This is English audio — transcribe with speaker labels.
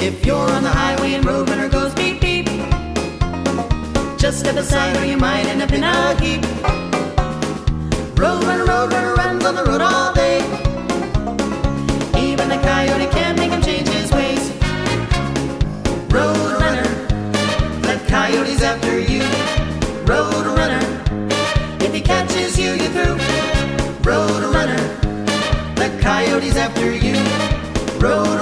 Speaker 1: If you're on the highway and Roadrunner goes beep beep, just step aside or you might end up in a heap. Roadrunner, Roadrunner runs on the road all day. Even a coyote can't make him change his ways. Roadrunner, the coyote's after you. Roadrunner, if he catches you, you're through. Roadrunner, the coyote's after you. Roadrunner.